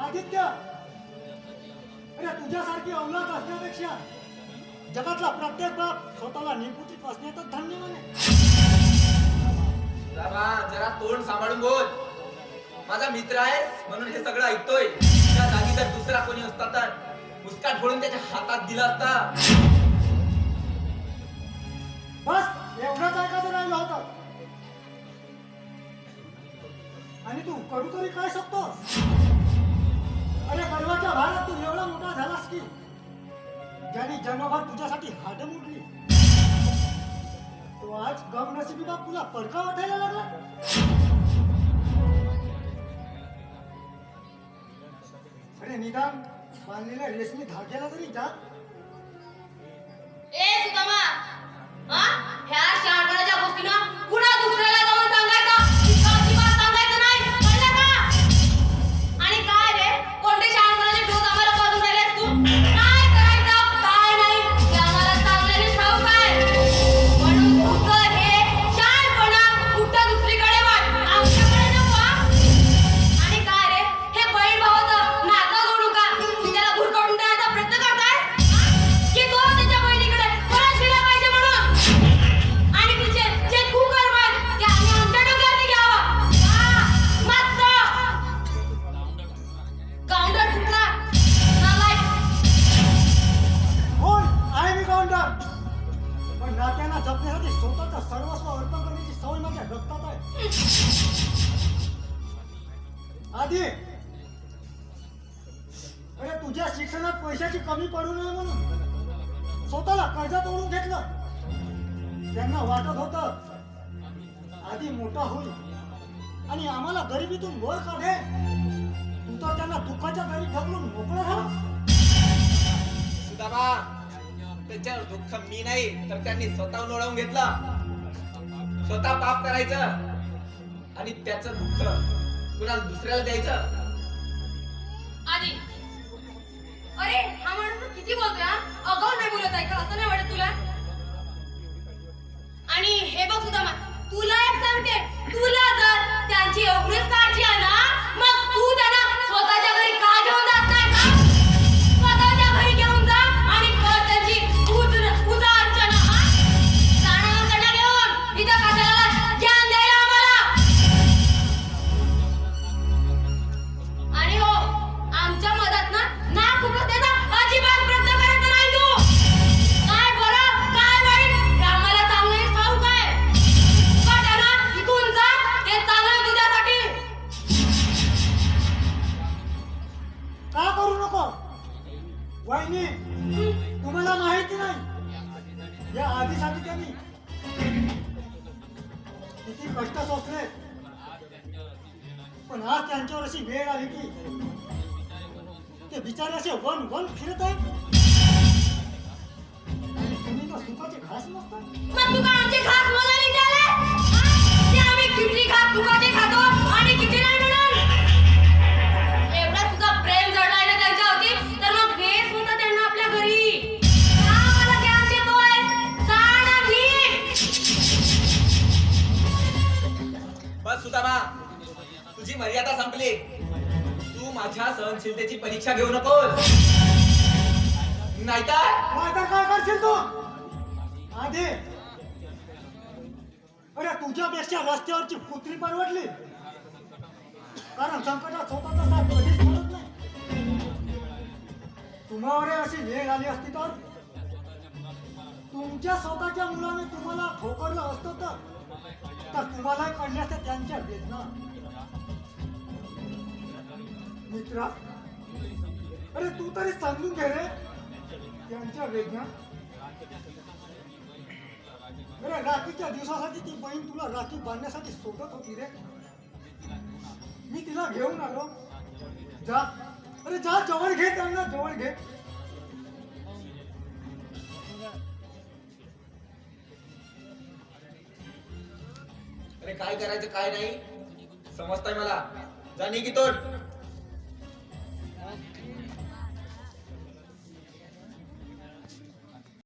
आदित्य, अरे तुझ्यासारखी औलाद असण्यापेक्षा जगातला प्रत्येक बाप स्वतःला निपुत्रिक असण्यातच धन्य माने. जरा तोंड सांभाळून बोल. माझा मित्र आहेस म्हणून हे सगळं ऐकतोय. त्या जागी जर दुसरा कोणी असता तर मुस्काट फोडून त्याच्या हातात दिला असता. बस एवढंच ऐकायचं राहिलं होतं. आणि तू करू तरी काय शकतोस? अरे गर्वाच्या भारात तू एवढा मोठा झालास की ज्याने जन्मभर तुझ्यासाठी हाड मोडली, तो आज गम नशिबी बाप तुला परका वाटायला लागला. अरे निदान बांधलेल्या रेशमी धाग्याला तरी जा. ए सुदामा, ह्या शहाणपणाच्या गोष्टीनं पुन्हा दुसऱ्याला जाऊन सांगायचं, अजिबात सांगायचं नाही, कळलं का? आणि काय रे, कोणते शहाणपणाचे डोस आम्हाला पाजून राहिलेस तू? काय करायचं काय नाही ते आम्हाला चांगल्याने ठाऊक आहे. म्हणून तुझं हे शहाणपणा कुठं दुसरीकडे वाट, आमच्याकडे नको. आणि काय रे, हे बहीण भावाचं नातं जोडू का तू त्याला भुरकवून देण्याचा प्रयत्न करतायस? की तो त्याच्या बहिणीकडे परत गेला पाहिजे म्हणून? आणि तुझे जे कुकर्म आहेत ते आम्ही आमच्या डोक्यावरती घ्यावं? मस्त गावंढळ कुठला नालायक. होय, आहे मी गावंढळ. पण नात्यांना जपण्यासाठी स्वतःचं सर्वस्व अर्पण करण्याची सवय माझ्या रक्तात आहे. आधी अरे तुझ्या शिक्षणात पैशाची कमी पडू नये म्हणून स्वतःला कर्जात ओढून घेतलं. त्यांना वाटत होतं आधी मोठा होईल आणि आम्हाला गरिबीतून वर काढेल. तू तर त्यांना दुःखाच्या दरी ढकलून मोकळा झाला. सुदामा, त्याच्यावर दुःख मी नाही तर त्यांनी स्वतःहून ओढवून घेतलं. स्वतः पाप करायचं आणि त्याचं दुःख कुणाला दुसऱ्याला द्यायचं. आधी अरे हा माणूस किती बोलतोय हा? अगाऊ नाही बोलत आहे का? असं नाही वाटत तुला? आणि हे बघ सुदामा, तुला एक सांगते, तुला जर त्यांची एवढीच काळजी आहे ना, मग तू त्यांना स्वतःच्या घरी का घेऊन जात नाही का? स्वतःच्या घरी घेऊन जा आणि कर त्यांची पूजा अर्चना. जाणं त्यांना घेऊन इथं कशाला ज्ञान द्यायला आम्हाला? आणि हो, आमच्या मदत ना कुठं त्याचा अजिबात प्रयत्न करायचा नाही तू. काय बरं काय वाईट हे आम्हाला चांगलं ठाऊक आहे. पण आहे ना, इथून जा, ते चांगलं आहे तुझ्यासाठी. का करू नको वहिनी? तुम्हाला माहिती नाही या आधीसाठी त्यांनी किती कष्ट सोसले. पण आज त्यांच्यावर अशी वेळ आली की ते बिचारे असे वन वन फिरत आहेत. आणि तुम्ही तर सुखाचे घास नसता. मग तू काय आमचे घास मोजायला निघाले? ते आम्ही किती घास तुकाचे खातो आणि किती नाही म्हणून? एवढा तुझा प्रेम जडलाय ना त्यांच्यावरती, तर मग हेच होतं त्यांना आपल्या घरी. का मला ज्ञान देतोय? जा ना नीट. बस सुदामा, तुझी मर्यादा संपली. तू माझ्या सहनशीलतेची परीक्षा घेऊ नकोस. नाहीतर नाहीतर काय करशील तू? आधी अरे तुझ्यापेक्षा रस्त्यावरची कुत्री परवडली. कारण संकटात स्वतःचा साथ कधीच सोडत नाही. तुम्हावर अशी वेळ आली असती तर तुमच्या स्वतःच्या मुलाने तुम्हाला ठोकरलं असतं तर तुम्हालाही कळल्या असत्या त्यांच्या वेदना. मित्रा, अरे तू तरी समजून घे रे त्यांच्या वेदना. अरे राखीच्या दिवसासाठी ती बहीण तुला राखी बांधण्यासाठी सोडत होती रे. मी तिला घेऊन आलो. जा, अरे जा, जवळ घे त्यांना, जवळ घे. अरे काय करायचं काय नाही समजतंय मला. जा निघ इथून.